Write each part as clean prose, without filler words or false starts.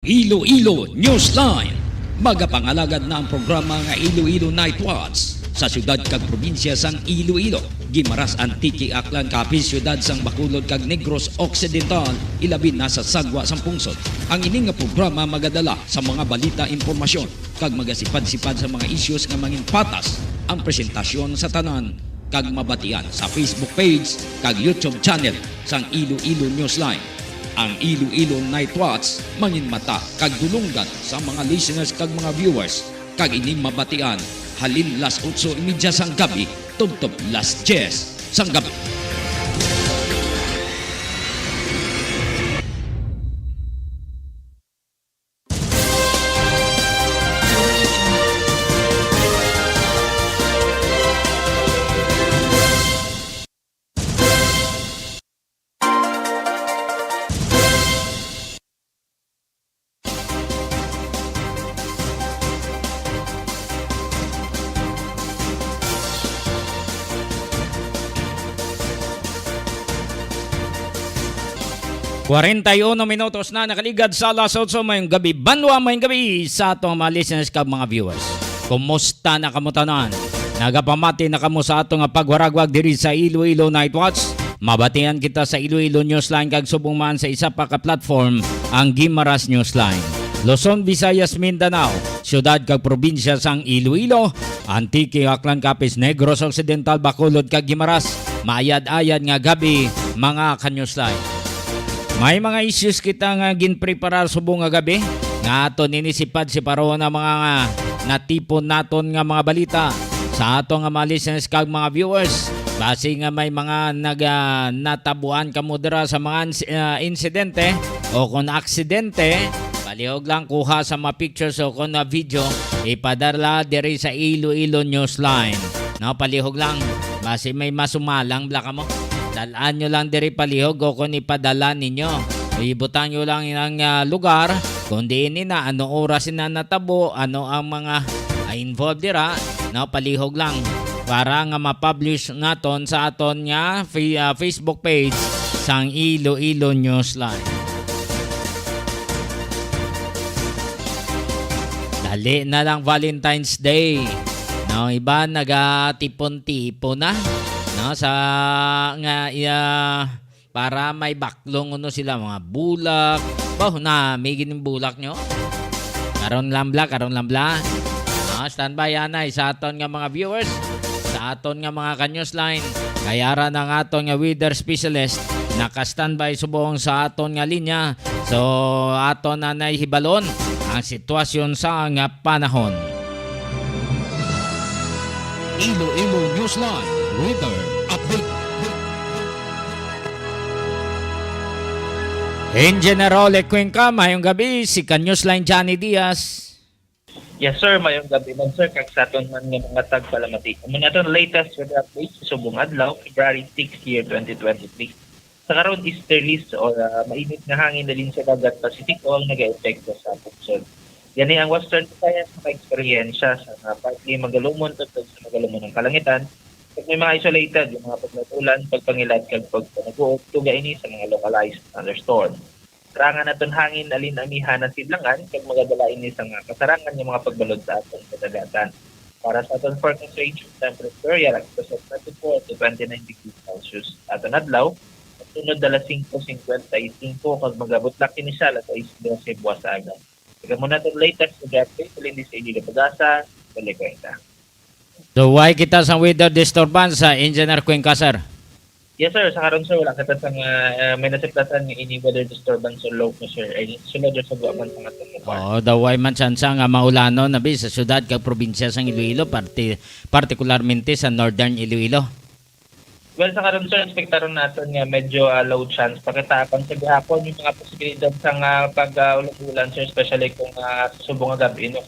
Iloilo Newsline. Magapangalagad na ang programa nga Iloilo Night Watch sa syudad kag probinsya sang Iloilo. Gimaras Antique Aklan kapis syudad sang Bacolod kag Negros Occidental ilabi na sa sagwa sang pungsod. Ang ini nga programa magadala sa mga balita, impormasyon kag magasipad-sipad sa mga issues nga mangin patas ang presentasyon sa tanan kag mabatian sa Facebook page kag YouTube channel sang Iloilo Newsline. Ang Iloilo Night Watch mangin mata kag dulunggan sa mga listeners kag mga viewers kag ining mabatian halin las 8:30 sang gabi tugtog las 10 sang gabi. Minutos na nakaligad sa alas 8 mayong gabi. Banwa mayong gabi sa atong mga listeners kag mga viewers. Kumusta na kamo tanan? Nagapamati na kamo sa atong pagwaragwag diri sa Iloilo Night Watch. Mabatian kita sa Iloilo Newsline kag subong man sa isa pa ka platform ang Gimaras Newsline. Luzon, Visayas, Mindanao, syudad kag probinsya sang Iloilo, Antique, Aklan, Capiz, Negros Occidental, Bacolod kag Gimaras. Maayad-ayad nga gabi mga ka-Newsline. May mga issues kita nga ginpreparar subong nga gabi nga aton inisipad si paro na mga natipon naton nga mga balita sa aton nga mga listeners kag mga viewers. Base nga may mga natabuan kamo dira sa mga insidente o kung aksidente, palihog lang kuha sa mga pictures o kung na video ipadala diri sa Iloilo Newsline. No, palihog lang base may masumalang bla mo. Dalaan nyo lang diri palihog o kung ipadala ninyo. Ibutan nyo lang ang lugar kung diin na ano oras na natabo, ano ang mga involved dira. No, palihog lang para nga ma-publish naton sa aton nga Facebook page sang Iloilo Newsline. Dali na lang Valentine's Day. No, iba nagatipon-tipon na. No, sa nga para may baklong sila mga bulak. Na may gining bulak nyo. Karon lang bla. No, standby anay sa aton nga mga viewers, sa aton nga mga ka-Newsline. Kayara ng aton nga weather specialist naka-standby subong sa aton nga linya. So aton na hibalon ang sitwasyon sa nga panahon. Iloilo Newsline Weather Update. In General Cuenca, mayong gabi si ka-Newsline Johnny Diaz. Yes sir, mayong gabi man sir, kag sa aton man nga mga tagpalamati. Muna aton latest weather update sa subong adlaw, February 6 year 2023. Sa karon easterlies or mainit nga hangin na din sa dagat Pasifiko ang nag-eepekto sa pungsod. Yan ang Western Visayas na ka-eksperyensya sa partly magalumon tugtog sa magalumon ng kalangitan. Pag may mga isolated, yung mga pagmatulan, pagpangilad, kag pagpanaguot, tuga ini sa mga localized thunderstorm. Karangan naton hangin alin amihan na sidlangan, kag magadala ini sa mga kasarangan yung mga pagbalod sa aton kadagatan. Para sa aton forecast range of temperature, yarak sa 24 to 29 degrees Celsius. Aton adlaw, sunod dala 5:55 kag magabutlak kini siya alas 6:12 buwas aga. Kaya muna itong latest na update, alin sa Iloilo Pagasa, Balikwenta. So why kita sa weather disturbance sa Engineer Cuenca, sir? Yes sir, sa karon sir, wala kita sa may nasiplatan ng ini weather disturbance or low pressure. Ay sunod sa buwan sa atong lugar. Oh, the why man chance nga maulano na bi sa syudad kag probinsya sang Iloilo, partikularmente sa Northern Iloilo. Well, sa karon sir, expectaron natin nga medyo low chance. Pakitaapan sa gihapon yung mga posibilidad sa pag-ulan sir, especially kung subong nga gabi no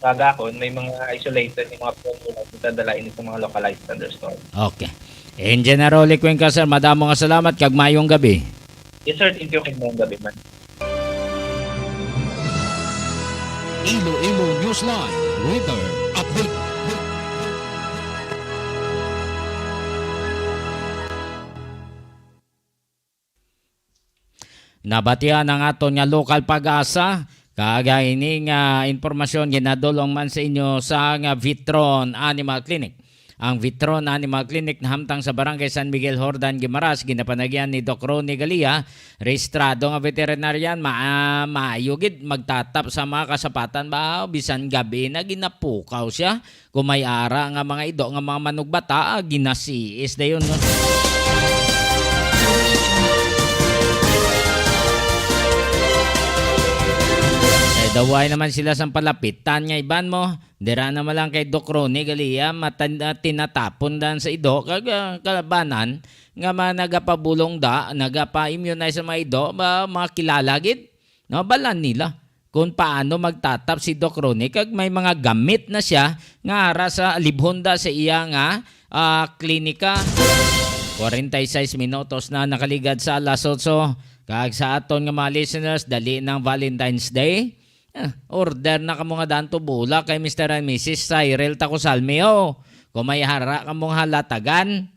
kagahon may mga isolated yung mga pag-ulan na dadalain sa mga localized thunderstorm. Okay. In General Cuenca, sir, madamo nga salamat kag mayong gabi. Yes sir, thank you kag mayong gabi man. Iloilo Newsline Weather Update. Nabatian ang aton nga lokal pag-asa. Kagay ini nga informasyon ginadulong man sa inyo sa nga Vitron Animal Clinic. Ang Vitron Animal Clinic na hamtang sa Barangay San Miguel, Hordan, Guimaras, ginapanagyan ni Doc Ronnie Galia, rehistrado nga veterinarian, maayugid magtatap sa mga kasapatan ba bisan gabi na ginapukaw siya. Kung may ara nga mga ido nga mga manugbata, ginasiis dayon no. Daway naman sila sa palapitan nga iban mo. Dira naman lang kay Doc Ronnie Galia tinatapon dan sa ido kalabanan nga nagapabulong da, nagapa-immunize sa mga ido, mga kilalagid. No, balan nila kung paano magtatap si Doc Ronnie kag may mga gamit na siya nga ara sa libhonda sa iya nga klinika. 46 minutos na nakaligad sa alas 8. Kag sa aton nga mga listeners, dali ng Valentine's Day. Order na kamo nga danto bula kay Mr. and Mrs. Cyril Tacosalmeo. Kung may hara kamong halatagan,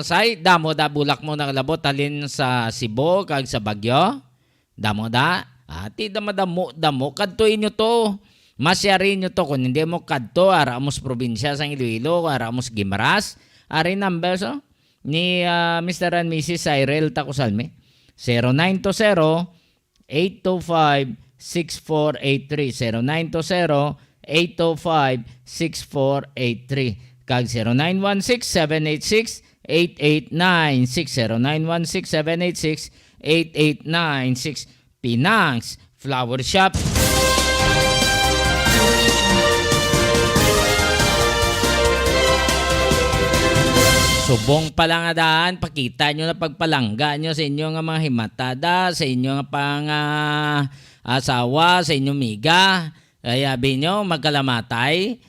say damo da bulak mo naglabot halin sa Cebu kag sa Baguio. Damo da. Ati damo kadto inyo to. Masyarin nyo to kung hindi mo kadto ara amos probinsya sa Iloilo, ara amos Guimaras. Ari number so ni Mr. and Mrs. Cyril Tacosalme. 0920 825-6483 0920-825-6483 kag 0916-786-8896 0916-786-8896 Pinangs Flower Shop. Subong palangadaan, pakita nyo na pagpalangga nyo sa inyo nga mga himatada, sa inyo nga pang asawa, sa inyo miga. Kaya nyo magkalamatay.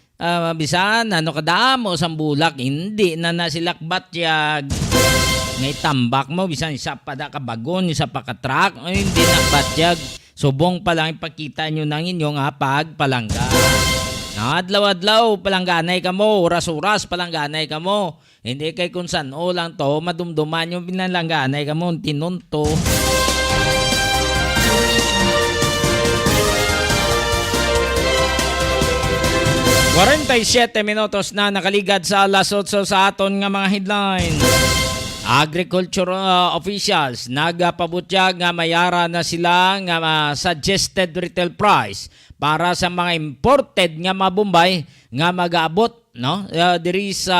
Bisan, kadamo sa bulak, hindi na nasilakbat yag. Ngay tambak mo, bisan isa pa da kabagon, isa pa katrak, hindi nakbatyag. Subong palang ipakita nyo ng inyo nga pagpalangga. Adlaw-adlaw, palangganay ka mo, oras-oras palangganay ka mo. Hindi kay kung saan o lang to, madumduman yung pinalangganay ka mo, tinunto. "47 minutos na nakaligad sa alas 8 sa aton nga mga headline. Agriculture officials nagapabutyag nga mayara na sila nga suggested retail price para sa mga imported nga mabumbay nga mag-aabot diri sa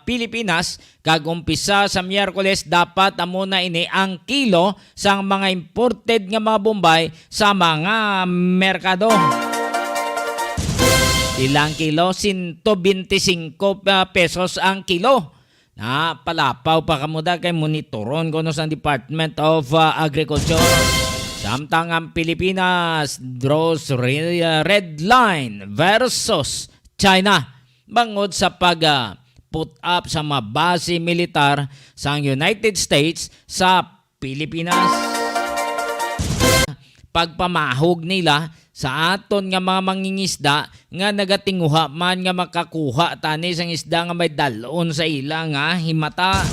Pilipinas kag umpisa sa Miyerkules dapat amo na ini ang kilo sa mga imported nga mga bombay sa mga merkado. Ilang kilo? 125 pesos ang kilo. Palapaw pa kamuda kay monitoron ko sa Department of Agriculture. Samtang ang Pilipinas draws red line versus China bangod sa put up sa mga base militar sa United States sa Pilipinas. Pagpamahog nila sa aton nga mga mangingisda nga nagatinguha man nga makakuha tani sang isda nga may dalon sa ila nga himata.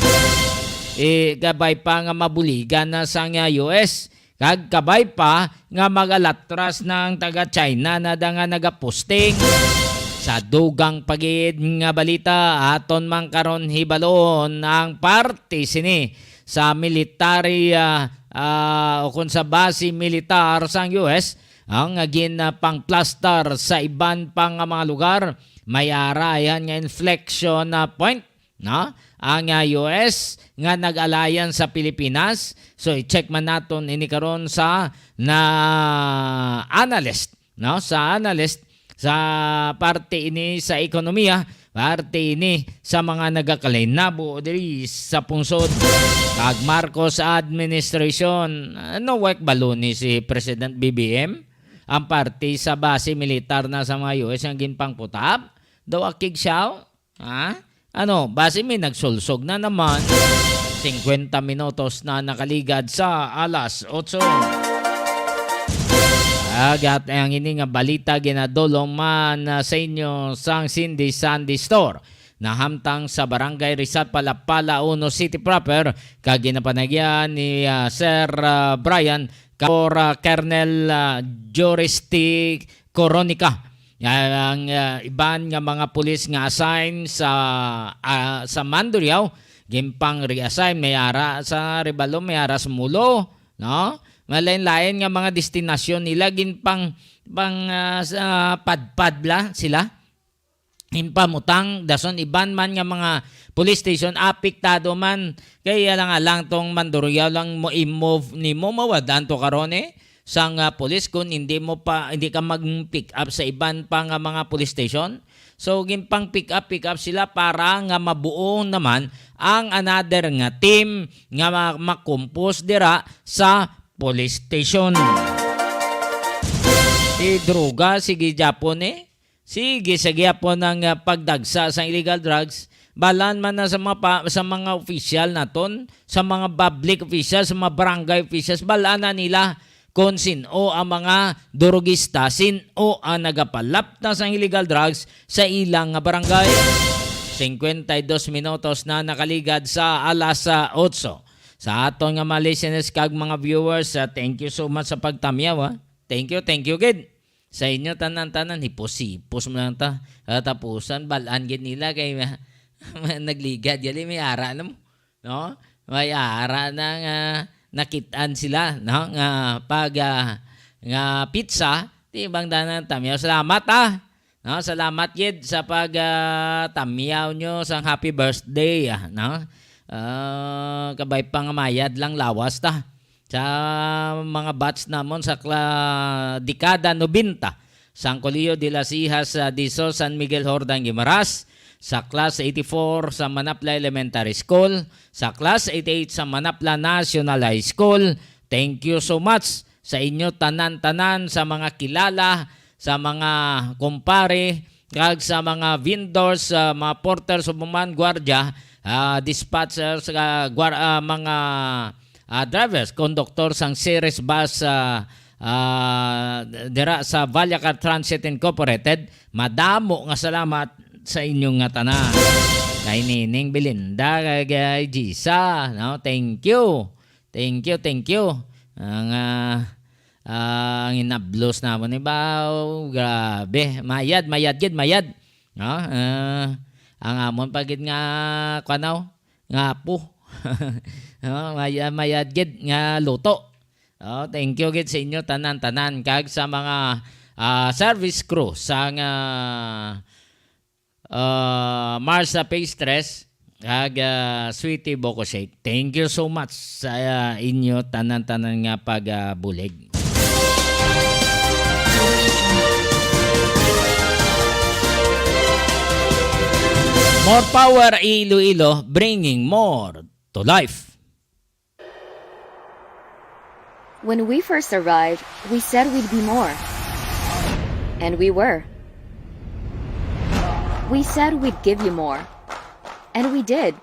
Gabay pa nga mabuligan na sa US. Kag kabay pa nga magalatras ng taga China na da nga nagaposting. Sa dugang pagid nga balita aton man karon hibalon ang parte sini sa military o kung sa base militar sa US ang pang-plaster sa iban pang mga lugar. May arayan nga inflection point ang US nga nag-alayan sa Pilipinas. So i-check man naton ini karon sa analyst sa analyst sa parte ini sa ekonomiya, parte ini sa mga nagakalinabo diri sa pungsod. Kag Marcos administration, work balon ni si President BBM ang parte sa base militar na sa mga US ang ginpangputap. Daw akig siyaw. Base may nagsulsog na naman. 50 minutos na nakaligad sa alas 8. Agat ang ini nga balita ginadulong man sa inyo sang Cindy Sandy Store. nahamtang sa Barangay Rizal, Palapala, Uno City proper, kag ginapanagyan ni Sir Brian or Colonel Joristi Coronica. Ang iban nga mga pulis nga assign sa Mandurriao, gimpang reassign mayara sa Rebalo, mayara sa Mulo, no? Malain-lain nga mga destinasyon nila ginpang padpad sila. Hinpamutang dason iban man nga mga police station apektado man kaya lang tong Mandurriao lang mo i-move ni mo mawadan to karon sang police kung hindi ka mag-pick up sa iban pa nga mga police station. So gimpang pick up sila para nga mabuo naman ang another nga team nga makumpos dira sa police station. Droga sige Japon sige sa gyapon ng pagdagsa sa illegal drugs. Balan man na sa mga official naton, sa mga public officials, sa mga barangay officials, balaan na nila kung sino ang mga durugista, sino ang nagapalap na sa illegal drugs sa ilang barangay. 52 minutos na nakaligad sa alas 8. Sa aton nga mga listeners kag mga viewers, thank you so much sa pagtamyaw. Thank you kid. Sa inyo tanan-tanan, hipos-hipos mo lang ta. Tapusan, balaan gid nila kay nagligad. Gali may ara na mo. No? May ara na nakitaan sila. No? Nga pag nga pizza, tibang danan tamyaw. Salamat No? Salamat gid sa pag tamyaw nyo sa happy birthday. No? Kabay pang mayad lang lawas ta. Sa mga batch namon sa dekada 90 San Colillo de las Hijas Diso San Miguel Hordang Guimaras, sa class 84 sa Manapla Elementary School, sa class 88 sa Manapla National High School. Thank you so much sa inyo tanan-tanan, sa mga kilala, sa mga kumpare, kag sa mga vendors, mga porters, mga gwardiya, dispatchers, mga drivers, conductor sang series bus dira sa Valyacar Transit Incorporated. Madamo nga salamat sa inyong nga tanan. Kay Nining Belinda, kay Gisa, no? Thank you. Ang inablos namon ni Bao, grabe. Mayad. No? Ang amon pagid nga kanaw, nga po. Mayad gid nga luto. Thank you gid sa inyo tanan-tanan kag sa mga service crew sa Marsa Pastries kag Sweetie Boko Shake. Thank you so much sa inyo tanan-tanan nga pagbulig. More power Iloilo, bringing more to life. When we first arrived, we said we'd be more. And we were. We said we'd give you more. And we did.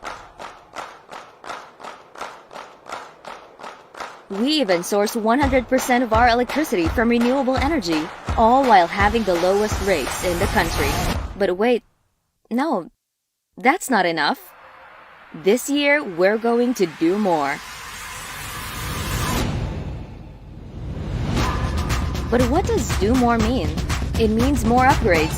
We even source 100% of our electricity from renewable energy, all while having the lowest rates in the country. But wait, no, that's not enough. This year, we're going to do more. But what does do more mean? It means more upgrades.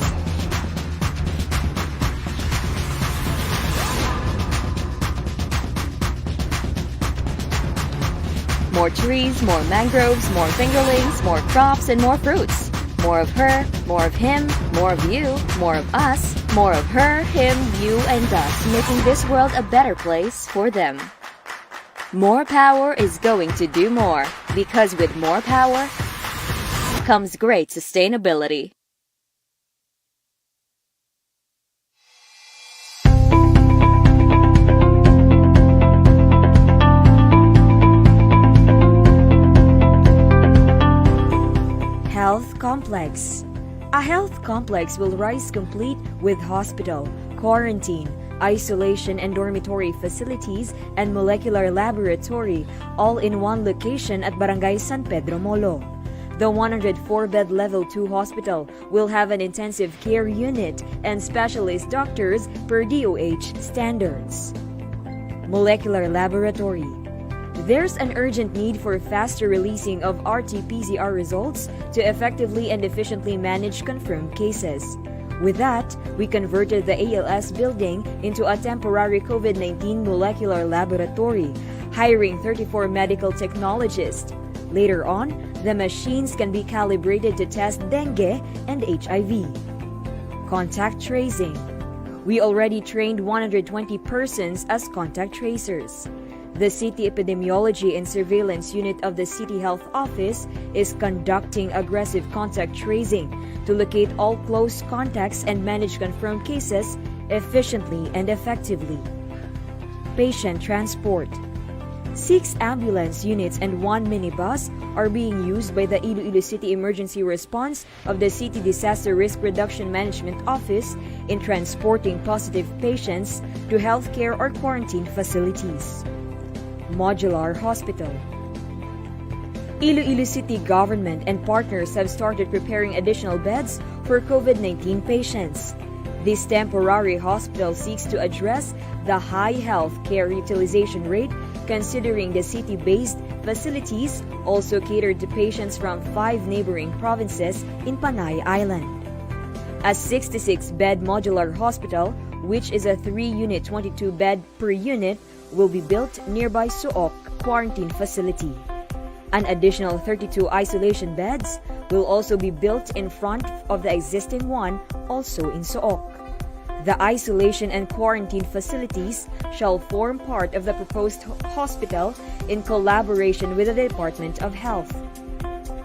More trees, more mangroves, more fingerlings, more crops, and more fruits. More of her, more of him, more of you, more of us, more of her, him, you, and us, making this world a better place for them. More power is going to do more, because with more power comes great sustainability. Health complex. A health complex will rise complete with hospital, quarantine, isolation and dormitory facilities, and molecular laboratory, all in one location at Barangay San Pedro Molo. The 104-bed Level 2 hospital will have an intensive care unit and specialist doctors per DOH standards. Molecular laboratory. There's an urgent need for faster releasing of RT-PCR results to effectively and efficiently manage confirmed cases. With that, we converted the ALS building into a temporary COVID-19 molecular laboratory, hiring 34 medical technologists. Later on, the machines can be calibrated to test dengue and HIV. Contact tracing. We already trained 120 persons as contact tracers. The City Epidemiology and Surveillance Unit of the City Health Office is conducting aggressive contact tracing to locate all close contacts and manage confirmed cases efficiently and effectively. Patient transport. 6 ambulance units and 1 minibus are being used by the Iloilo City Emergency Response of the City Disaster Risk Reduction Management Office in transporting positive patients to healthcare or quarantine facilities. Modular Hospital. Iloilo City government and partners have started preparing additional beds for COVID-19 patients. This temporary hospital seeks to address the high health care utilization rate, considering the city-based facilities also cater to patients from 5 neighboring provinces in Panay Island. A 66-bed modular hospital, which is a 3-unit 22-bed per unit, will be built nearby Suoc quarantine facility. An additional 32 isolation beds will also be built in front of the existing one, also in Suoc. The isolation and quarantine facilities shall form part of the proposed hospital in collaboration with the Department of Health.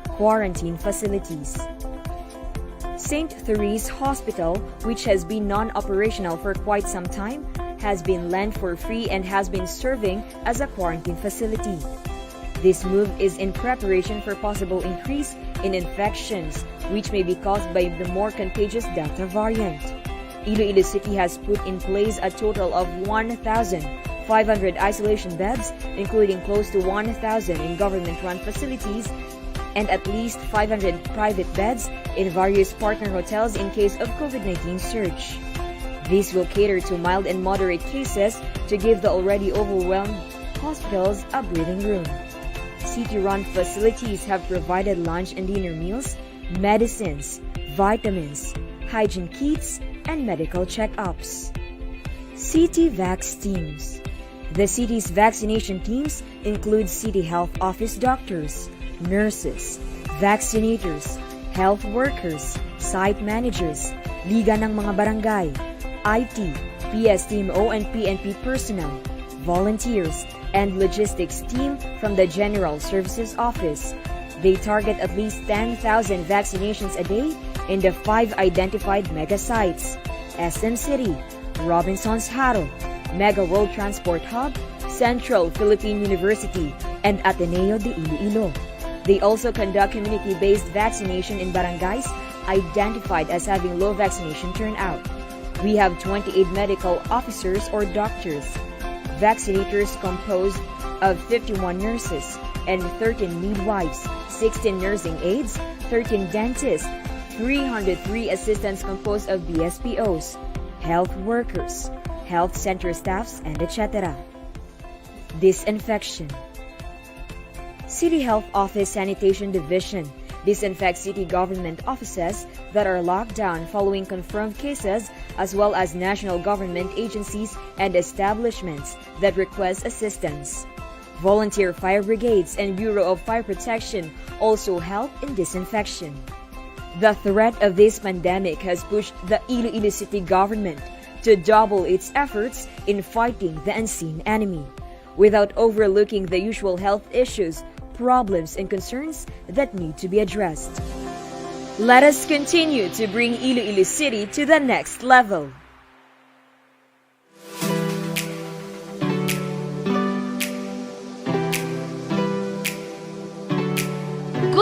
Quarantine facilities. St. Therese Hospital, which has been non-operational for quite some time, has been lent for free and has been serving as a quarantine facility. This move is in preparation for possible increase in infections, which may be caused by the more contagious Delta variant. Iloilo City has put in place a total of 1,500 isolation beds, including close to 1,000 in government-run facilities and at least 500 private beds in various partner hotels in case of COVID-19 surge. These will cater to mild and moderate cases to give the already overwhelmed hospitals a breathing room. City-run facilities have provided lunch and dinner meals, medicines, vitamins, hygiene kits, and medical checkups. City Vax teams. The city's vaccination teams include City Health Office doctors, nurses, vaccinators, health workers, site managers, Liga ng mga barangay, IT, PSTMO and PNP personnel, volunteers, and logistics team from the General Services Office. They target at least 10,000 vaccinations a day in the 5 identified mega sites: SM City, Robinson's Haro, Mega World Transport Hub, Central Philippine University, and Ateneo de Iloilo. They also conduct community-based vaccination in barangays identified as having low vaccination turnout. We have 28 medical officers or doctors, vaccinators composed of 51 nurses and 13 midwives, 16 nursing aides, 13 dentists, 303 assistants composed of BSPOs, health workers, health center staffs, and etc. Disinfection. City Health Office Sanitation Division disinfects city government offices that are locked down following confirmed cases, as well as national government agencies and establishments that request assistance. Volunteer fire brigades and Bureau of Fire Protection also help in disinfection. The threat of this pandemic has pushed the Iloilo City government to double its efforts in fighting the unseen enemy, without overlooking the usual health issues, problems, and concerns that need to be addressed. Let us continue to bring Iloilo City to the next level.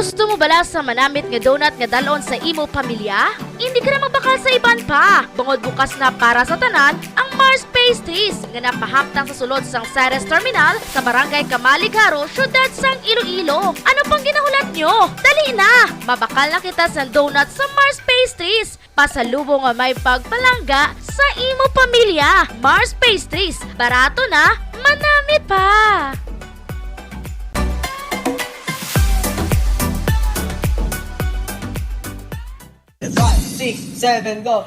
Gusto mo bala sa manamit nga donut nga dalon sa imo pamilya? Hindi ka na mabakal sa iban pa. Bungod bukas na para sa tanan ang Mars Pastries nga napahamtang sa sulod sang Ceres Terminal sa Barangay Kamaligaro, syudad sang Iloilo. Ano pang ginahulat nyo? Dali na! Mabakal na kita sa donut sa Mars Pastries. Pasalubong nga may pagpalangga sa imo pamilya. Mars Pastries. Barato na, manamit pa! 5, 6, 7, go!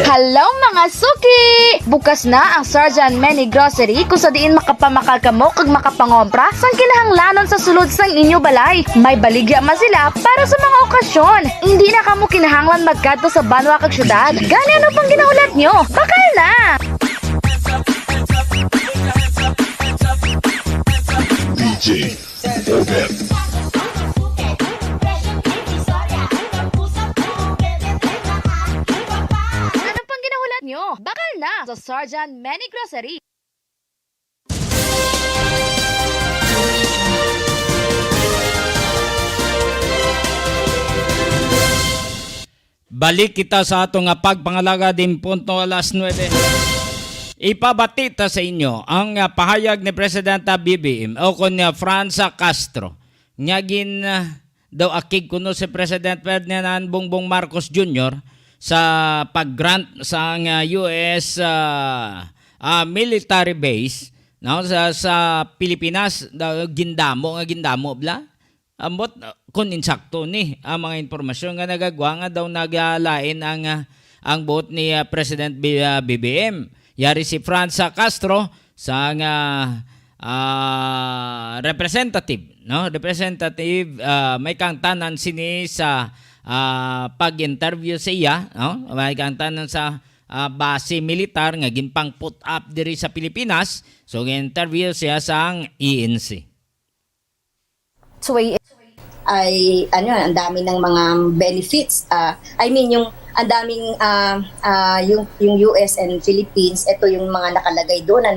Hello mga suki! Bukas na ang Sergeant Many Grocery kung sa diin makapamakal kamo kag makapangompra sang kinahanglanon sa sulod sang inyo balay. May baligya man sila para sa mga okasyon. Hindi na kamo kinahanglan magkadto sa banwa kag syudad. Gani ano pang ginahulat nyo? Bakal na! DJ Robert. Ano pang ginahulat nyo? Bakal na sa Sergeant Many Grocery. Balik kita sa atong pagpangalaga din punto alas 9. Ipabati ta sa inyo ang pahayag ni Presidenta BBM o kon Franza Castro. Nyagin daw akig kuno si President Ferdinand Bongbong Marcos Jr. sa pag-grant sa US military base no sa Pilipinas gindamo bla. Ambot kun insakto ni ang mga impormasyon nga nagagwa nga daw nagalain ang buot ni President BBM. Yari si Franza Castro sa representative, no? Representative may kang tanan sini sa pag-interview sa iya, no? May kang tanan sa base militar nga ginpang put up diri sa Pilipinas. So interview siya sa ENC. Ay ang dami ng mga benefits. Yung ang daming yung US and Philippines, ito yung mga nakalagay doon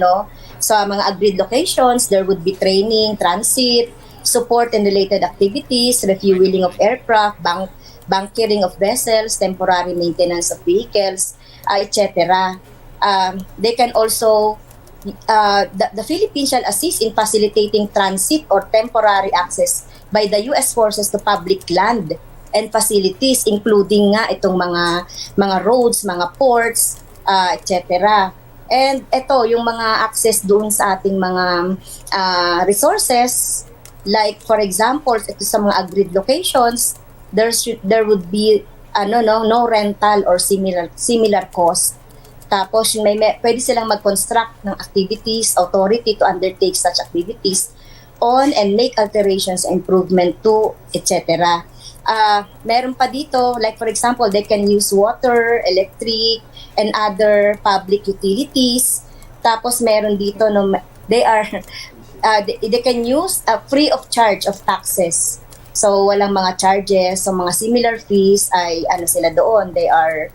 sa mga agreed locations. There would be training, transit, support and related activities, refueling of aircraft, bunkering of vessels, temporary maintenance of vehicles, etc. They can also the Philippines shall assist in facilitating transit or temporary access by the US forces to public land and facilities, including nga itong mga roads, mga ports, etc. And ito yung mga access doon sa ating mga resources, like for example ito sa mga agreed locations, there would be no rental or similar cost. Tapos pwede silang mag-construct ng activities, authority to undertake such activities on and make alterations, improvement to, etc. Meron pa dito, like for example, they can use water, electric, and other public utilities. Tapos meron dito, they can use free of charge of taxes. So walang mga charges, so mga similar fees ay sila doon, they are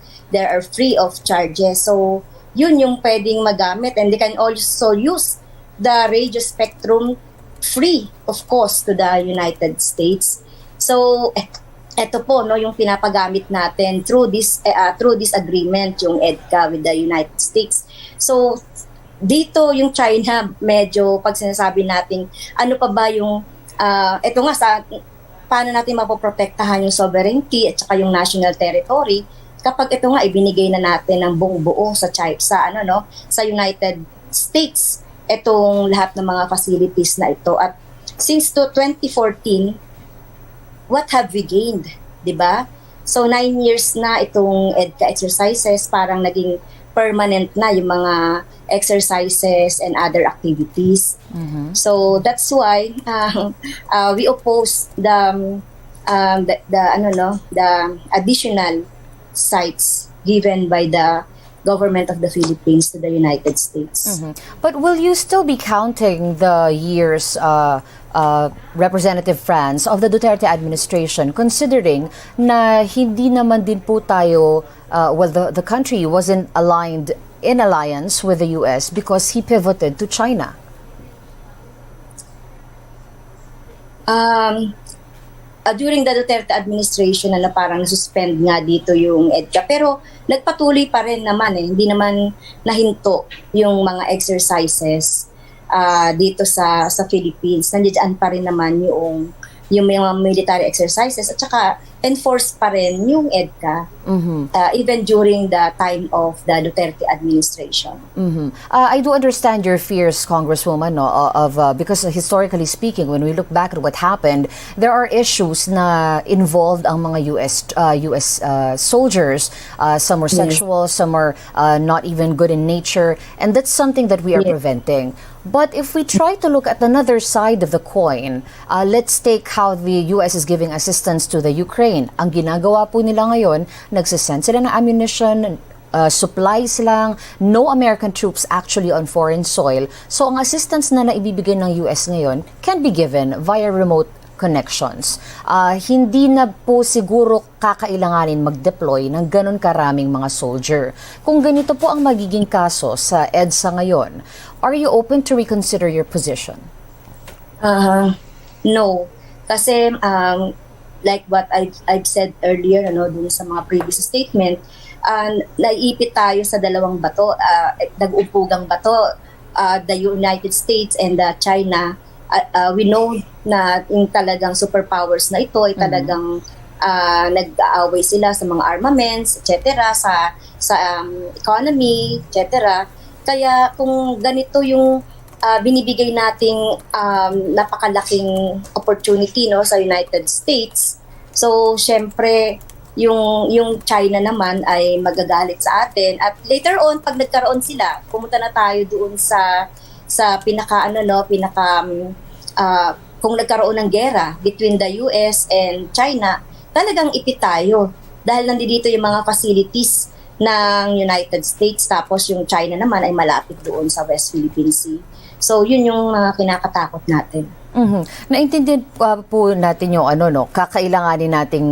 free of charges. So yun yung pwedeng magamit, and they can also use the radio spectrum free of cost to the United States. So ito po yung pinapagamit natin through this agreement, yung EDCA with the United States. So dito yung China, medyo pag sinasabi natin ano pa ba yung ito nga sa paano natin mapoprotektahan yung sovereignty at saka yung national territory kapag ito nga ibinigay na natin ng buong buo sa United States itong lahat ng mga facilities na ito. At since 2014, what have we gained? Diba? So 9 years na itong EDCA exercises, parang naging permanent na yung mga exercises and other activities. Mm-hmm. So that's why we oppose the additional sites given by the government of the Philippines to the United States. Mm-hmm. But will you still be counting the years, Representative Franz, of the Duterte administration, considering na hindi naman din po tayo, the country wasn't aligned in alliance with the US because he pivoted to China? During the Duterte administration na parang suspend nga dito yung EDCA, pero nagpatuloy pa rin naman hindi naman nahinto yung mga exercises dito sa Philippines. Nandiyan pa rin naman yung mga military exercises at saka enforced pa rin yung EDCA even during the time of the Duterte administration. I do understand your fears, Congresswoman, no, because historically speaking, when we look back at what happened, there are issues na involved ang mga US soldiers. Some are sexual, some are not even good in nature, and that's something that we are preventing. But if we try to look at another side of the coin, let's take how the US is giving assistance to the Ukraine. Ang ginagawa po nila ngayon, nagsisend sila ng ammunition, supplies lang, no American troops actually on foreign soil. So ang assistance na naibibigay ng US ngayon can be given via remote connections. Hindi na po siguro kakailanganin mag-deploy ng ganun karaming mga soldier. Kung ganito po ang magiging kaso sa EDSA ngayon, are you open to reconsider your position? No. Kasi like what I've said earlier dun sa mga previous statement, naiipit tayo sa dalawang bato, nag-upugang bato, the United States and China. We know na yung talagang superpowers na ito ay talagang nag-aaway sila sa mga armaments, etc., sa economy, etc. Kaya kung ganito yung binibigay nating napakalaking opportunity sa United States, so syempre yung China naman ay magagalit sa atin, at later on pag nagkaroon sila, pumunta na tayo doon sa kung nagkaroon ng gera between the US and China, talagang ipit tayo dahil nandito yung mga facilities ng United States, tapos yung China naman ay malapit doon sa West Philippine Sea. So yun yung mga kinakatakot natin. Naintindihan po natin yung kakailanganin nating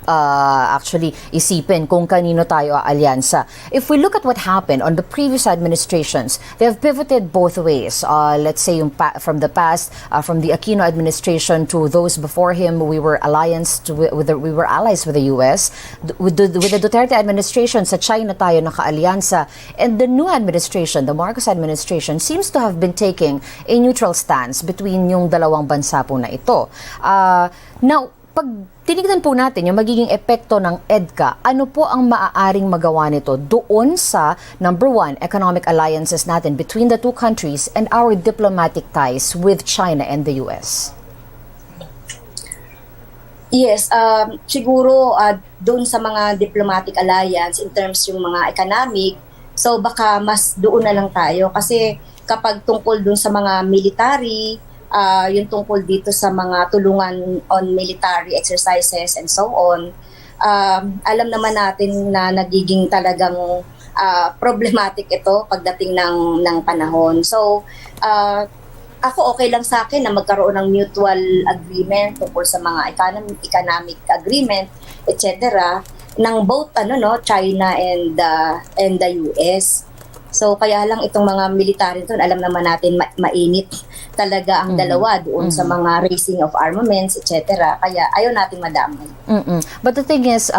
actually isipin kung kanino tayo aalyansa. If we look at what happened on the previous administrations, they have pivoted both ways. Let's say from the past, from the Aquino administration to those before him, we were allies with the US. With the Duterte administration, sa China tayo nakaalyansa. And the new administration, the Marcos administration, seems to have been taking a neutral stance between yung dalawang bansa po na ito. Now, pag tinignan po natin yung magiging epekto ng EDCA, ano po ang maaaring magawa nito doon sa, number one, economic alliances natin between the two countries and our diplomatic ties with China and the US? Yes, siguro doon sa mga diplomatic alliance in terms yung mga economic, so baka mas doon na lang tayo kasi kapag tungkol doon sa mga military, yung tungkol dito sa mga tulungan on military exercises and so on, alam naman natin na nagiging talagang problematic ito pagdating ng panahon. So, ako okay lang sa akin na magkaroon ng mutual agreement tungkol sa mga economic agreement, etc. ng both China and the US. So kaya lang itong mga military ito, alam naman natin mainit talaga ang dalawa doon sa mga raising of armaments, etc. Kaya ayaw natin madamay. But the thing is,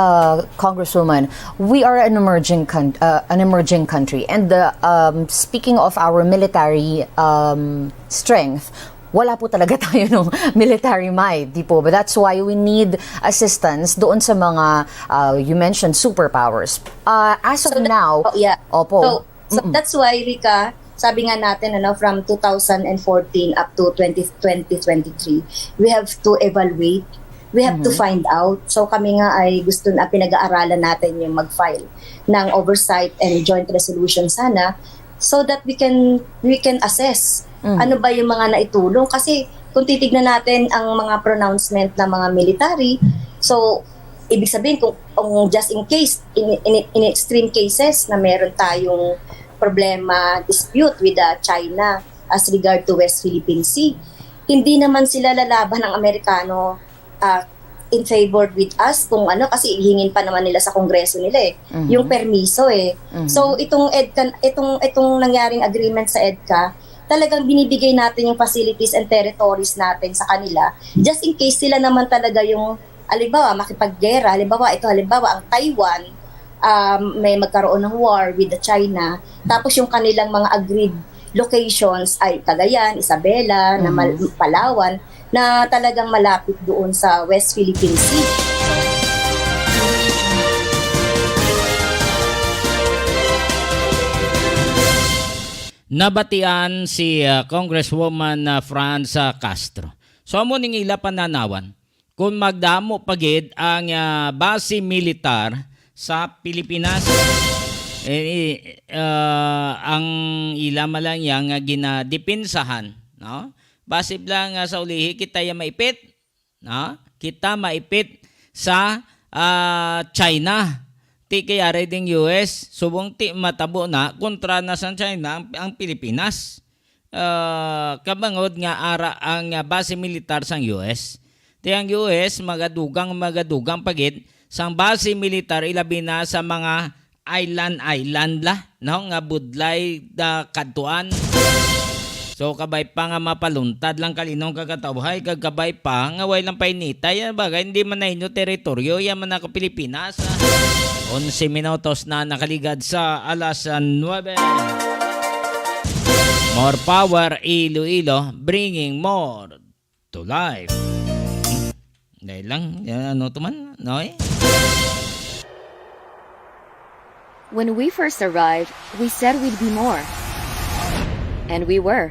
Congresswoman, we are an emerging country, and speaking of our military strength, wala po talaga tayo ng military might, di po? But that's why we need assistance doon sa mga, you mentioned superpowers. As of now, opo. So that's why, Rika, sabi nga natin from 2014 up to 2023, we have to evaluate, we have to find out. So kami nga ay gusto na pinag-aaralan natin yung mag-file ng oversight and joint resolution sana, so that we can assess ano ba yung mga naitulong. Kasi kung titignan natin ang mga pronouncement ng mga military, so ibig sabihin kung just in case, in extreme cases na meron tayong problema, dispute with China as regard to West Philippine Sea, hindi naman sila lalaban ng Amerikano in favor with us kung ano, kasi hihingin pa naman nila sa kongreso nila yung permiso So itong nangyaring agreement sa EDCA, talagang binibigay natin yung facilities and territories natin sa kanila just in case sila naman talaga yung halimbawa makipaggera, halimbawa ang Taiwan may magkaroon ng war with the China, tapos yung kanilang mga agreed locations ay Cagayan, Isabela, Palawan, na talagang malapit doon sa West Philippine Sea. Nabatian si Congresswoman Franz Castro. So amo ning ila pananawan kung magdamo pagid ang base militar sa Pilipinas. Ang ila malang yang ginadipinsahan, no? Base lang sa ulihi kita ya maipit, no? Kita maipit sa China. Ti kaya ding US, subong ti matabo na kontra na sa China ang Pilipinas. Kabangod nga ara ang base militar sang US. Ti ang US magadugang pagid sang base militar ilabi na sa mga island la, no, nga budlay da kadtuan. So kabay pa nga mapaluntad lang kalinong kakatawhay, kagkabay pa nga way lang painita yan bagay hindi man na inyo teritoryo yan man ako Pilipinas. 11 minutos na nakaligad sa alas 9. More power Iloilo, bringing more to life. Dahil lang, ano to man, no eh? When we first arrived, we said we'd be more. And we were.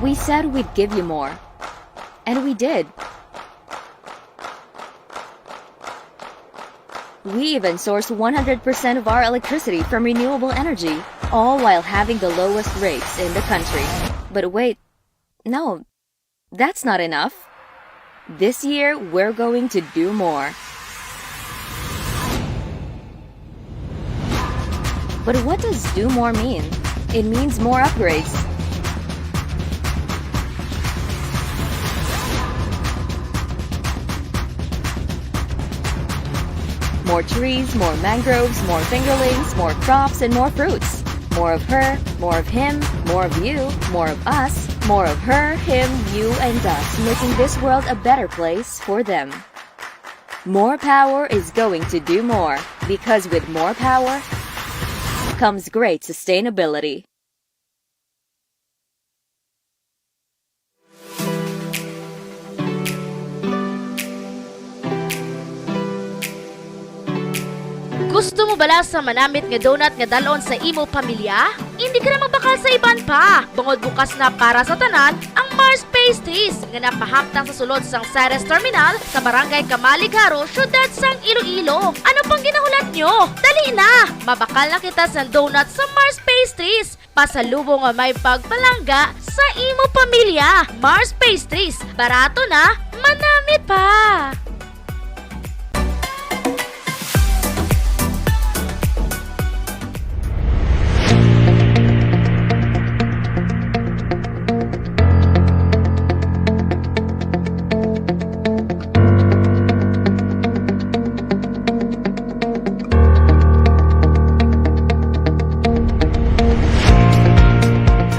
We said we'd give you more. And we did. We even source 100% of our electricity from renewable energy, all while having the lowest rates in the country. But wait, no, that's not enough. This year, we're going to do more. But what does do more mean? It means more upgrades. More trees, more mangroves, more fingerlings, more crops, and more fruits. More of her, more of him, more of you, more of us, more of her, him, you, and us, making this world a better place for them. More power is going to do more, because with more power comes great sustainability. Gusto mo bala sa manamit nga donut nga dalon sa imo pamilya? Hindi ka na magbakal sa iban pa. Bangod bukas na para sa tanan ang Mars Pastries nga napahamtang sa sulod sang Ceres Terminal sa Barangay Kamaligaro, syudad sang Iloilo. Ano pang ginahulat nyo? Dali na! Mabakal na kita sa donut sa Mars Pastries. Pasalubong nga may pagpalangga sa imo pamilya. Mars Pastries, barato na, manami pa!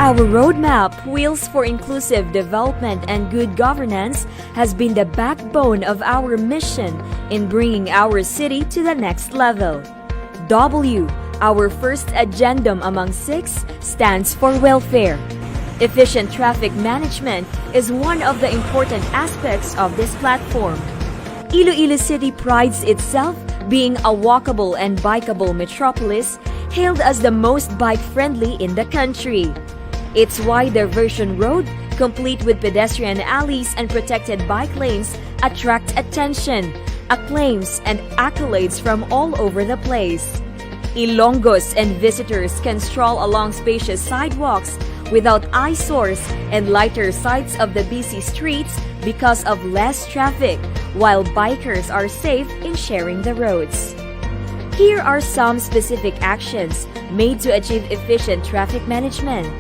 Our roadmap, Wheels for Inclusive Development and Good Governance, has been the backbone of our mission in bringing our city to the next level. W, our first agendum among 6, stands for welfare. Efficient traffic management is one of the important aspects of this platform. Iloilo City prides itself being a walkable and bikeable metropolis, hailed as the most bike-friendly in the country. Its wide diversion road, complete with pedestrian alleys and protected bike lanes, attract attention, acclaims, and accolades from all over the place. Ilonggos and visitors can stroll along spacious sidewalks without eyesores and lighter sights of the busy streets because of less traffic, while bikers are safe in sharing the roads. Here are some specific actions made to achieve efficient traffic management.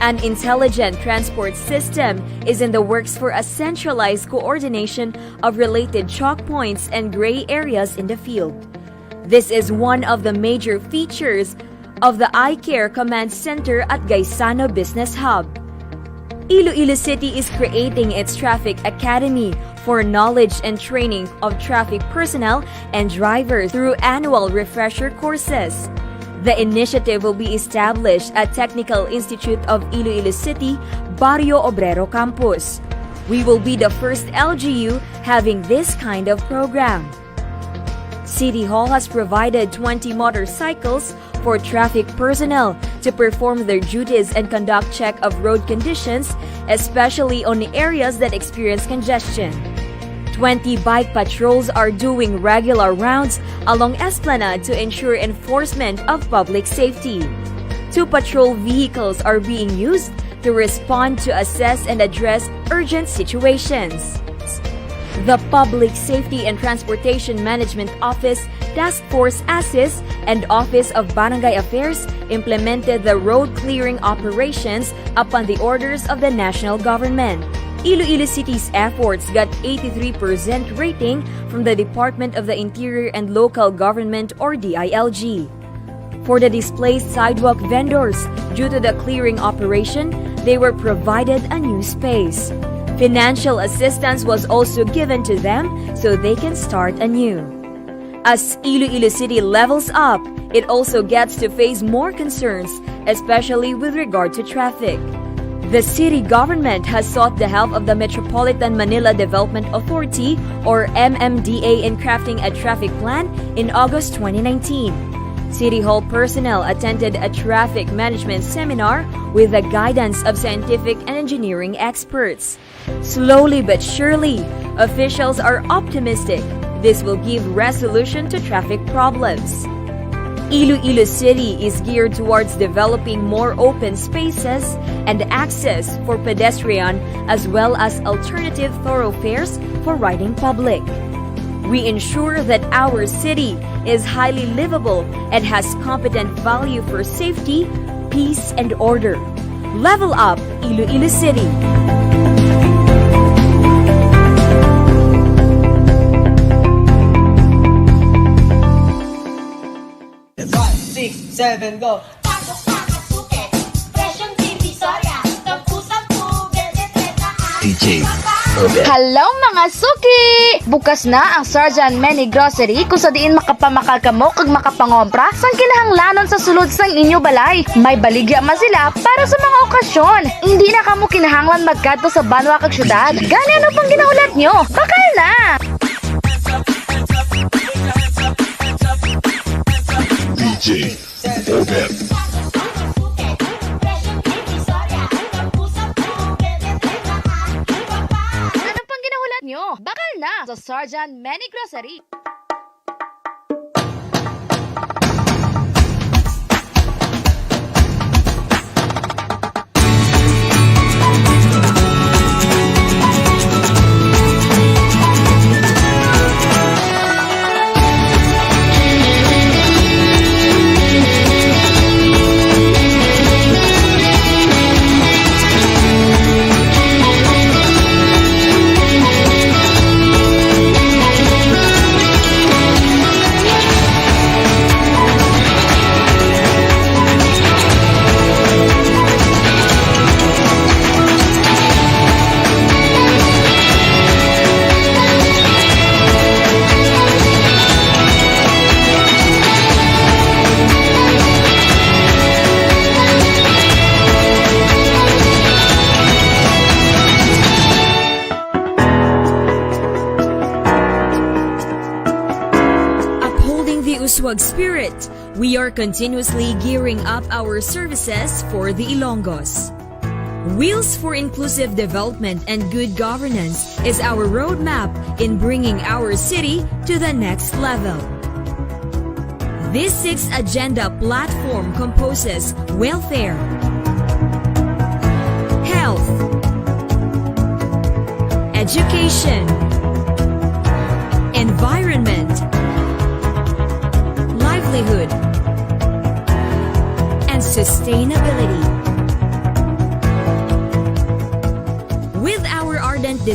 An intelligent transport system is in the works for a centralized coordination of related choke points and gray areas in the field. This is one of the major features of the iCare Command Center at Gaisano Business Hub. Iloilo City is creating its Traffic Academy for knowledge and training of traffic personnel and drivers through annual refresher courses. The initiative will be established at Technical Institute of Iloilo City, Barrio Obrero Campus. We will be the first LGU having this kind of program. City Hall has provided 20 motorcycles for traffic personnel to perform their duties and conduct check of road conditions, especially on areas that experience congestion. 20 bike patrols are doing regular rounds along Esplanade to ensure enforcement of public safety. 2 patrol vehicles are being used to respond to assess and address urgent situations. The Public Safety and Transportation Management Office, Task Force ASIS, and Office of Barangay Affairs implemented the road clearing operations upon the orders of the national government. Iloilo City's efforts got 83% rating from the Department of the Interior and Local Government or DILG. For the displaced sidewalk vendors, due to the clearing operation, they were provided a new space. Financial assistance was also given to them so they can start anew. As Iloilo City levels up, it also gets to face more concerns, especially with regard to traffic. The city government has sought the help of the Metropolitan Manila Development Authority or MMDA in crafting a traffic plan in August 2019. City Hall personnel attended a traffic management seminar with the guidance of scientific and engineering experts. Slowly but surely, officials are optimistic this will give resolution to traffic problems. Iloilo City is geared towards developing more open spaces and access for pedestrian as well as alternative thoroughfares for riding public. We ensure that our city is highly livable and has competent value for safety, peace, and order. Level up Iloilo City. 7, go! DJ Obet. Hello mga suki! Bukas na ang Sergeant Many Grocery kung sa diin makapamakal kamo kag makapangompra sang kinahanglanon sa sulod sang inyo balay. May baligya man sila para sa mga okasyon. Hindi na kamo kinahanglan magkadto sa banwa kag syudad. Gani ano pang ginahulat nyo? Bakal na! DJ Obet. Ano pang ginahulat nyo? Bakal na sa Sergeant Many Grocery. Uswag spirit, we are continuously gearing up our services for the Ilonggos. Wheels for Inclusive Development and Good Governance is our roadmap in bringing our city to the next level. This 6th agenda platform composes welfare, health, education, environment, livelihood, and sustainability.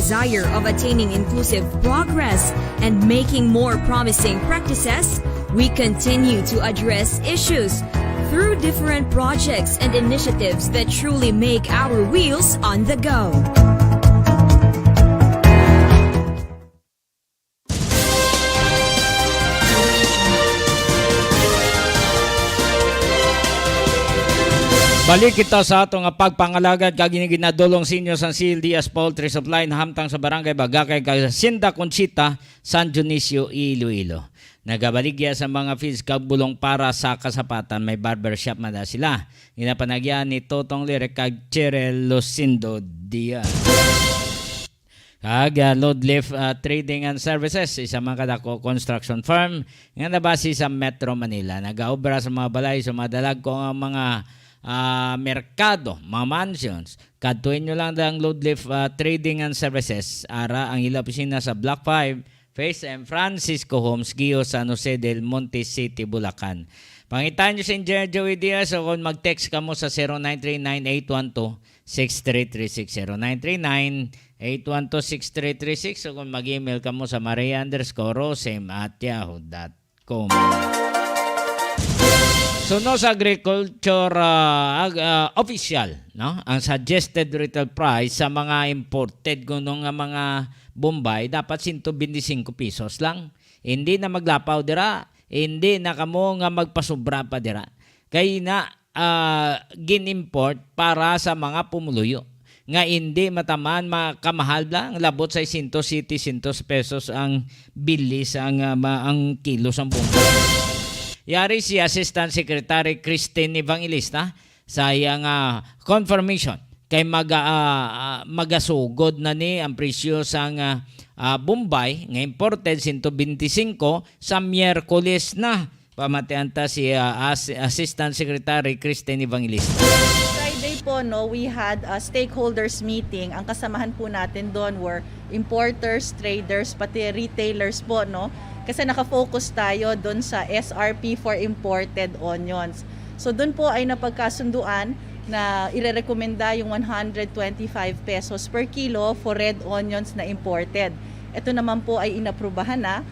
desire of attaining inclusive progress and making more promising practices, we continue to address issues through different projects and initiatives that truly make our wheels on the go. Balik kita sa atong pagpangalagad kag ginaginadulong sinyo sa CLDS Poultry Supply na hamtang sa barangay Bagakay kag Sinda Conchita, San Dionisio, Iloilo. Nagabaligya sa mga feeds kag bulong para sa kasapatan, may barbershop man sila. Ginapanagyan ni Totong Lirik kag Cheryl Lucindo Diaz. Kag load lift trading and services, isa mga kadako construction firm nga nabase sa Metro Manila. Nagaobra sa mga balay, sumadalag ko ang mga merkado, mga mansions. Kadtuin nyo lang ang load lift trading and services. Ara ang ila opisina sa Block 5, Phase M, Francisco Homes, Gio, San Jose del Monte City, Bulacan. Pangitaan nyo sa Engineer Joey Diaz o kung mag-text ka mo sa 0939-812-6336. 0939-812-6336 o kung mag-email ka mo sa maria_rosem@yahoo.com. So no sa agriculture official, no? Ang suggested retail price sa mga imported gunong nga mga Bombay dapat 125 pesos lang. Hindi na maglapaw dira, hindi na kamo nga magpasobra pa dira. Kay na gin-import para sa mga pumuluyo. Nga hindi mataman makamahal lang, labot sa 170 pesos ang bilis ang kilo sa Bombay. Yari si Assistant Secretary Christine Evangelista sa iyang confirmation kay magasugod na ni ang presyo sa Bombay nga imported 125 sa Miyerkules na. Pamatianta si Assistant Secretary Christine Evangelista. Friday po, no, we had a stakeholders meeting. Ang kasamahan po natin doon were importers, traders, pati retailers po, no? Kasi nakafocus tayo doon sa SRP for imported onions. So doon po ay napagkasunduan na irerekomenda yung 125 pesos per kilo for red onions na imported. Ito naman po ay inaprubahan na.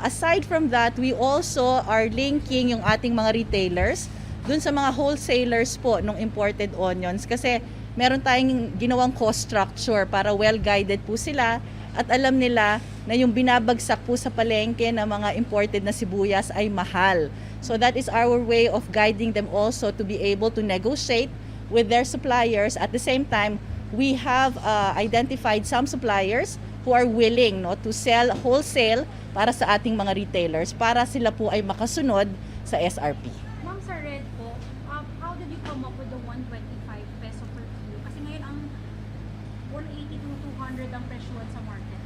Aside from that, we also are linking yung ating mga retailers dun sa mga wholesalers po ng imported onions kasi meron tayong ginawang cost structure para well-guided po sila at alam nila na yung binabagsak po sa palengke ng mga imported na sibuyas ay mahal. So that is our way of guiding them also to be able to negotiate with their suppliers. At the same time, we have identified some suppliers who are willing, no, to sell wholesale para sa ating mga retailers para sila po ay makasunod sa SRP. Ma'am, sa red po, how did you come up with the 125 peso per kilo? Kasi ngayon ang 180 to 200 ang presyo sa market.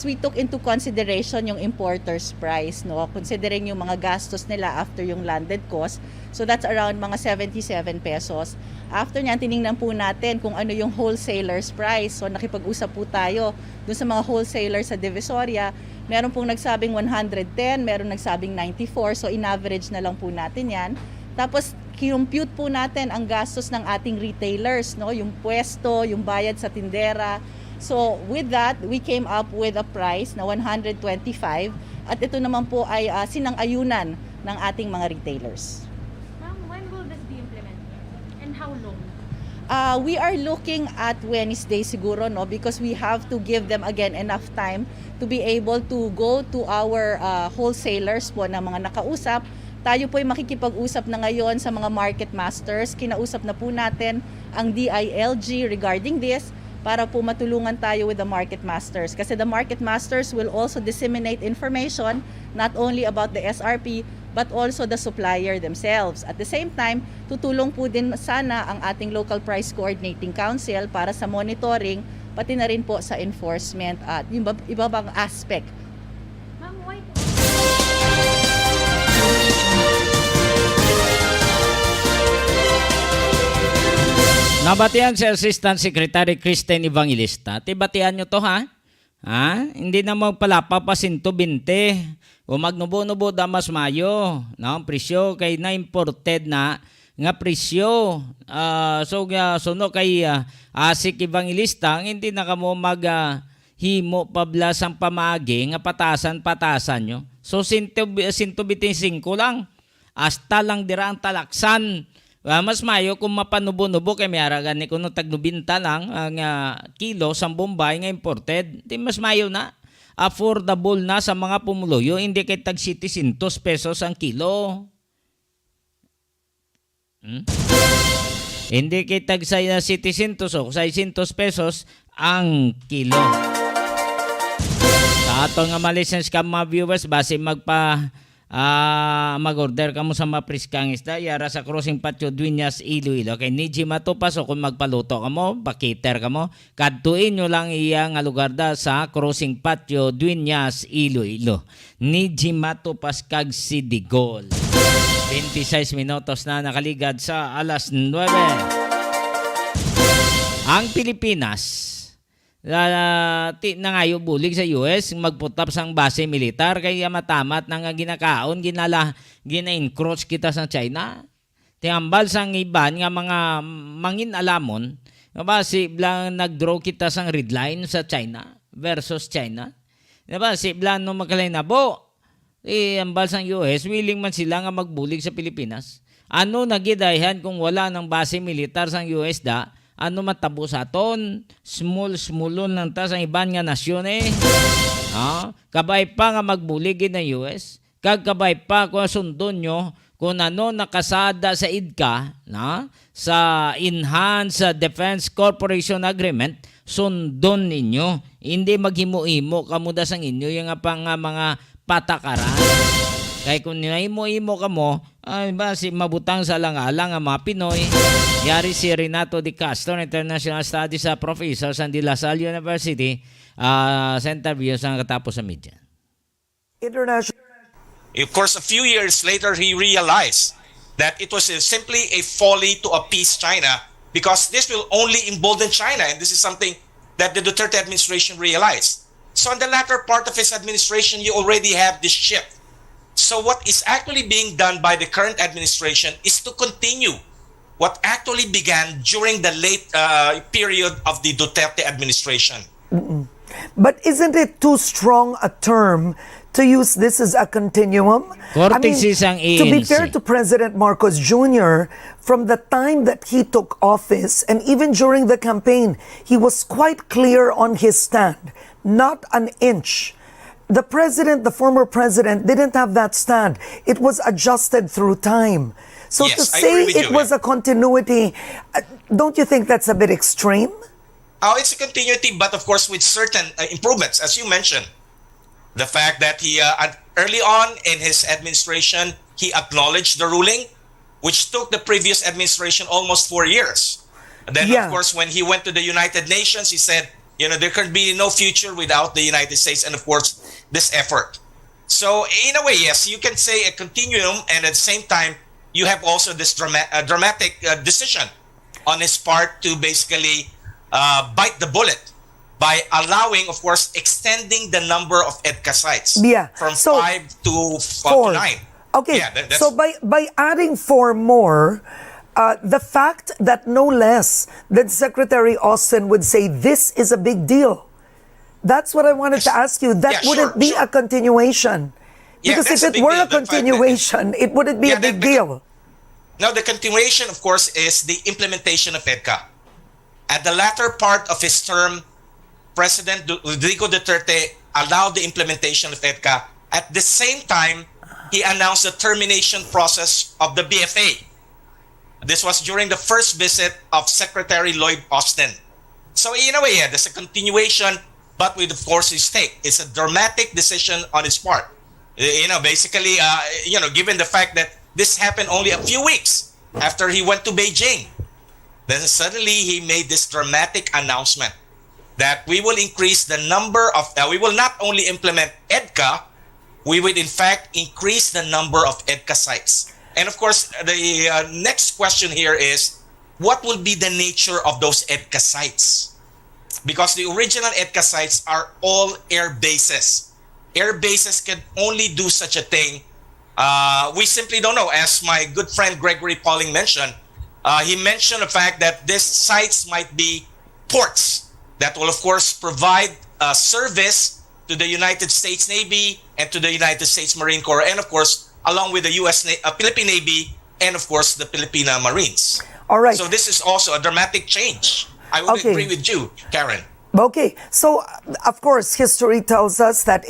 We took into consideration yung importer's price, no, considering yung mga gastos nila after yung landed cost. So that's around mga 77 pesos. After niyan, tiningnan po natin kung ano yung wholesaler's price. So nakipag-usap po tayo dun sa mga wholesalers sa Divisoria. Meron pong nagsabing 110, meron nagsabing 94. So in-average na lang po natin yan. Tapos kinumpute po natin ang gastos ng ating retailers, no, yung pwesto, yung bayad sa tindera. So with that, we came up with a price na 125 at ito naman po ay sinang-ayunan ng ating mga retailers. Ma'am, when will this be implemented and how long? We are looking at Wednesday siguro, no, because we have to give them again enough time to be able to go to our wholesalers po na mga nakausap. Tayo po ay makikipag-usap na ngayon sa mga market masters. Kinausap na po natin ang DILG regarding this para po matulungan tayo with the market masters. Kasi the market masters will also disseminate information not only about the SRP but also the supplier themselves. At the same time, tutulong po din sana ang ating local price coordinating council para sa monitoring pati na rin po sa enforcement at yung iba bang aspect. Ma'am, why po? Nabatian si Assistant Secretary Christine Evangelista. Tibatian nyo to ha? Hindi na magpalapa pa 120. O magnubo-nubo damas mayo. No? Ang presyo kay na imported na nga presyo. So no kay Asik Evangelista, hindi na kamo himo pablas ang pamagi nga patasan nyo. So 125 lang. Hasta lang dira ang talaksan. Mas mayo kung mapanubo-nubo kay may aragan ni kuno tagnubinta lang ang kilo sa Bombay nga imported. Di mas mayo na. Affordable na sa mga pumuluyo, hindi kay tag 700 pesos ang kilo. Hindi kay tag 700 o 600 pesos ang kilo. Sa ato nga malisens ka mga viewers, base mag-order ka mo sa mapriskang isda, yara sa Crossing Patio Dueñas, Iloilo. Kay Niji Matupas o kung magpaluto ka mo, pakiter ka mo, kadtuin nyo lang iya nga lugar da sa Crossing Patio Dueñas, Iloilo. Niji Matupas kag Sidigol. 26 minutos na nakaligad sa alas 9. Ang Pilipinas nangayo bulig sa US magputap sang base militar kaya matamat nang ginakaon gina-encroach kita sa China. Tiambal sang iban nga mga mangin alamon base blang nagdraw kita sang red line sa China versus China. Base blang no makalay na bo. Ambal sang US willing man sila nga magbulig sa Pilipinas. Ano nagidayhan kung wala ng base militar sang US da? Ano matabo sa aton? Small-smallon lang ta sa iban nga nasyon eh. Kabay pa nga magbuligid ng US. Kabay pa kung sundon nyo kung ano nakasada sa IDCA sa Enhanced Defense Corporation Agreement, sundon ninyo. Hindi maghimo-imo kamuda sang inyo yung mga patakaran. Kaya kung naimo-imo ka mo, si mabutang sa lang-alang ang mga Pinoy. Yari si Renato Di Castro, International Studies Professor sa De La Salle University, sa interview sa katapos sa media. Of course, a few years later, he realized that it was simply a folly to appease China because this will only embolden China, and this is something that the Duterte administration realized. So in the latter part of his administration, you already have this shift. So what is actually being done by the current administration is to continue what actually began during the late period of the Duterte administration. But isn't it too strong a term to use this as a continuum? To be fair to President Marcos Jr., from the time that he took office and even during the campaign, he was quite clear on his stand. Not an inch. The former president, didn't have that stand. It was adjusted through time. So yes, to say it was a continuity, don't you think that's a bit extreme? It's a continuity, but of course with certain improvements, as you mentioned. The fact that he, early on in his administration, he acknowledged the ruling, which took the previous administration almost 4 years. And then, of course, when he went to the United Nations, he said, there can be no future without the United States and, of course, this effort. So, in a way, yes, you can say a continuum, and at the same time, you have also this dramatic decision on his part to basically bite the bullet by allowing, of course, extending the number of EDCA sites from 5 to 9. Okay, so by adding 4 more, the fact that no less than Secretary Austin would say this is a big deal. That's what I wanted to ask you. That wouldn't be a continuation. Because if it were a continuation, it wouldn't be a big deal. Now, the continuation, of course, is the implementation of EDCA. At the latter part of his term, President Rodrigo Duterte allowed the implementation of EDCA. At the same time, he announced the termination process of the BFA. This was during the first visit of Secretary Lloyd Austin. So in a way, there's a continuation, but with, of course, his stake. It's a dramatic decision on his part. Basically, given the fact that this happened only a few weeks after he went to Beijing, then suddenly he made this dramatic announcement that we will increase the number of, we will not only implement EDCA, we would in fact increase the number of EDCA sites. And of course, the next question here is, what will be the nature of those EDCA sites? Because the original EDCA sites are all air bases. Air bases can only do such a thing We simply don't know. As my good friend Gregory Pauling mentioned, he mentioned the fact that these sites might be ports that will, of course, provide service to the United States Navy and to the United States Marine Corps, and of course, along with the Philippine Navy and of course the Filipino Marines. All right. So this is also a dramatic change. I would agree with you, Karen. Okay, so of course, history tells us that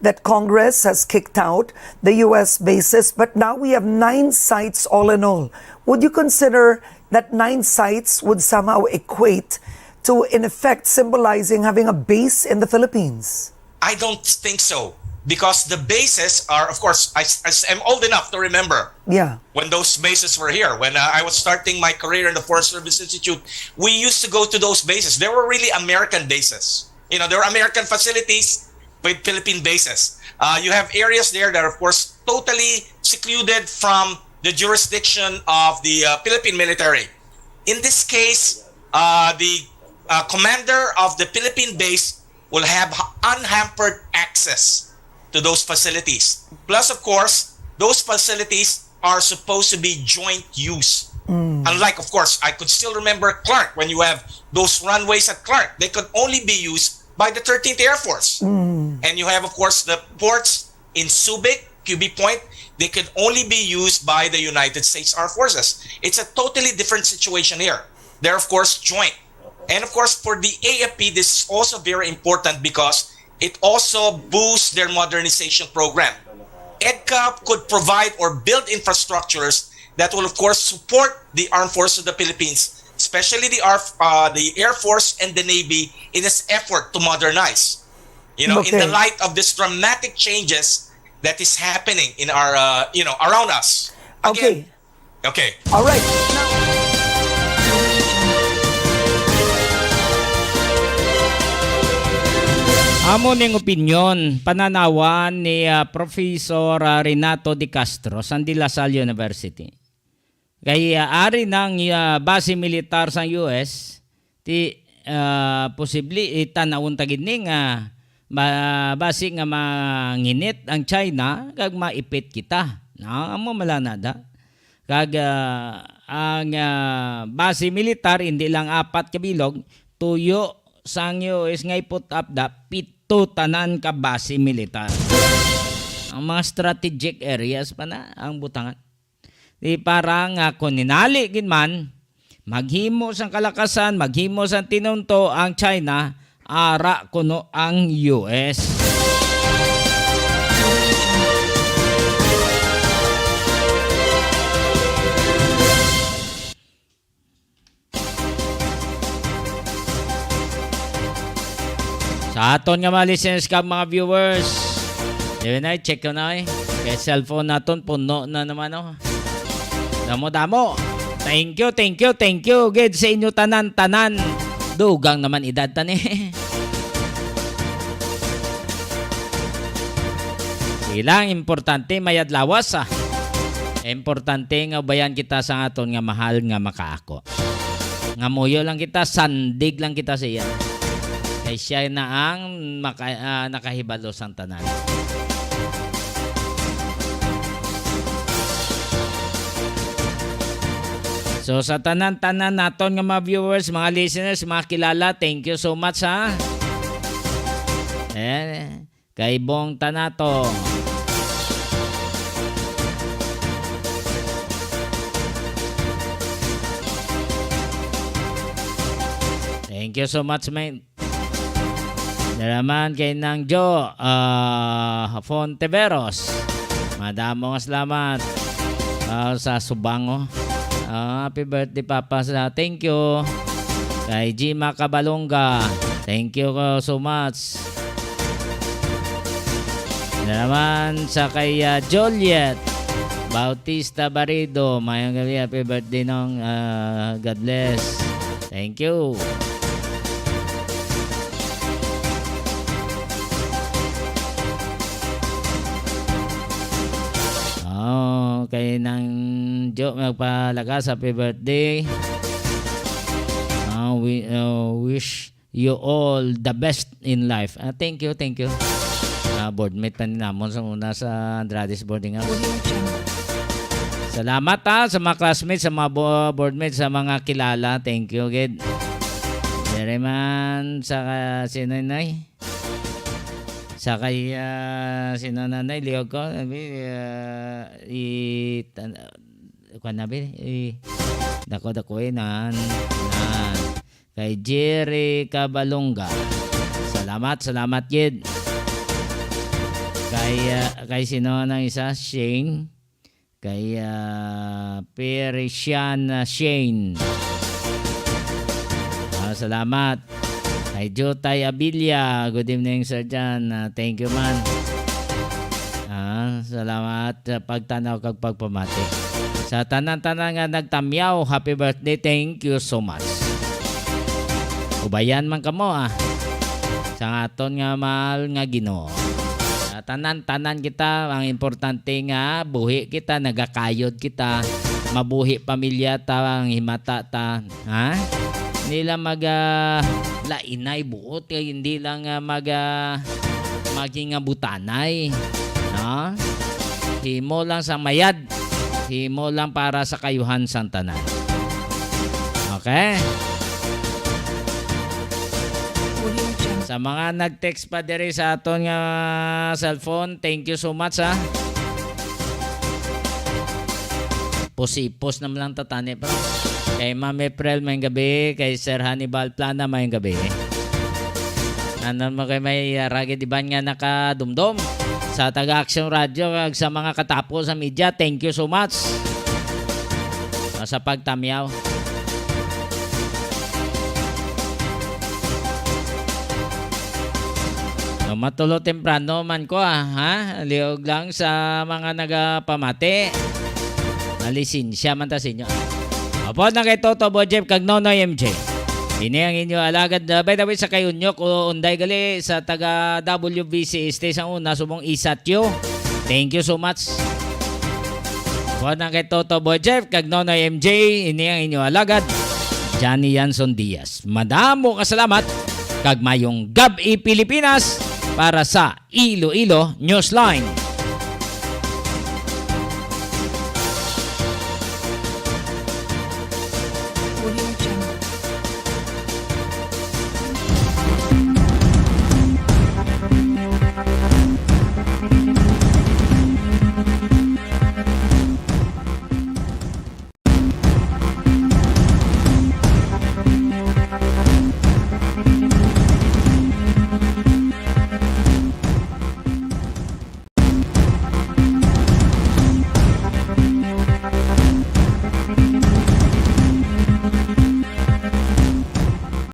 that Congress has kicked out the U.S. bases, but now we have 9 sites all in all. Would you consider that 9 sites would somehow equate to, in effect, symbolizing having a base in the Philippines? I don't think so, because the bases are, of course, I'm old enough to remember when those bases were here. When I was starting my career in the Foreign Service Institute, we used to go to those bases. They were really American bases. You know, there were American facilities with Philippine bases. You have areas there that are, of course, totally secluded from the jurisdiction of the Philippine military. In this case, the commander of the Philippine base will have unhampered access to those facilities. Plus, of course, those facilities are supposed to be joint use. Unlike, of course, I could still remember Clark, when you have those runways at Clark, they could only be used by the 13th Air Force. And you have, of course, the ports in Subic, QB Point, they could only be used by the United States Armed Forces. It's a totally different situation here. They're, of course, joint. And, of course, for the AFP, this is also very important because it also boosts their modernization program. EDCA could provide or build infrastructures that will, of course, support the Armed Forces of the Philippines, especially the Air Force and the Navy, in its effort to modernize. You know, in the light of this dramatic changes that is happening in our, around us. Again, okay. All right. Amo ning opinyon, pananawan ni Professor Renato de Castro sa De La Salle University. Kaya ari ng base militar sa US, posible itanawon tagid ning base nga manginit ang China kag maipit kita. Amo malanada. Kag ang base militar hindi lang 4 kabilog, tuyo sang US nga put up da 7 tanan ka base militar. Ang mga strategic areas pa na ang butangan. Di parang kung ninali ginman, maghimo sang kalakasan, maghimo sang tinunto ang China, ara kuno ang US. Sa aton nga mga listeners ka mga viewers, yun na, check ko na kaya cellphone naton puno na naman Damo. Thank you. Gid sa inyo tanan. Dugang naman edad tan Silang importante mayad lawas Importante nga bayan kita sa aton nga mahal nga makaako. Nga muyo lang kita, sandig lang kita siya. Kay siya na ang nakahibalo sang tanan. So sa tanan-tanan naton nga mga viewers, mga listeners, mga kilala, thank you so much kay Bong Tanato. Thank you so much, man. Dalaman kay Nang Jo Fonteveros. Madamo nga salamat sa subango. Happy birthday, Papa. Thank you. Kay Jima Cabalonga. Thank you so much. Dalaman sa kay Joliet Bautista Barido. Mayang gabi. Happy birthday nung God bless. Thank you. Kay nang Jo magpalakas, happy birthday. We wish you all the best in life. Thank you. boardmate pa ni namon sa una sa Andrades boarding house. Salamat sa mga classmates, sa mga boardmates, sa mga kilala. Thank you, Gid. Jereman, sa sino nay? Sa kay sino nanay, liog ko. Dako nan. Kay Jerry Cabalonga. Salamat, Gid. Kay sino nang isa? Shane. Kay Perisian Shane. Salamat. Kay Jotay Abilia. Good evening, Sir Jan. Thank you, man. Salamat sa pagtanaw kag pagpamati. Sa tanan-tanan nga nagtamyaw, happy birthday. Thank you so much. Ubayan man kamo sa aton nga mahal nga Ginoo. Tanan-tanan kita, ang importante nga buhi kita, nagakayod kita, mabuhi pamilya ta, ang himata ta, ha? Hindi lang lainay buot, hindi lang maging butanay, no? Himo lang sa mayad, himo lang para sa kayuhan sang tanan. Okay? Sa mga nag-text pa diri sa aton nga cellphone, thank you so much Posipos naman lang tatani pa. Kay Ma'am April mayong gabi, kay Sir Hannibal Plana mayong gabi. Nanon mo kay may ragid iban nga nakadumdum sa taga-Action Radio kag sa mga katapos sa media, thank you so much sa pagtamyaw. Matulo temprano man ko liog lang sa mga nagapamati. Nalisensya man ta sa inyo. Apo na kay Toto Bojev kag Nonoy MJ. Ini ang inyo alagad. By the way, sa kayunyok o unday gali sa taga WBC station una subong Isatyo. Thank you so much. Apo na kay Toto Bojev kag Nonoy MJ. Ini ang inyo alagad. Johnny Yanson Diaz. Madamo kasalamat kag mayong gabi Pilipinas para sa Iloilo Newsline.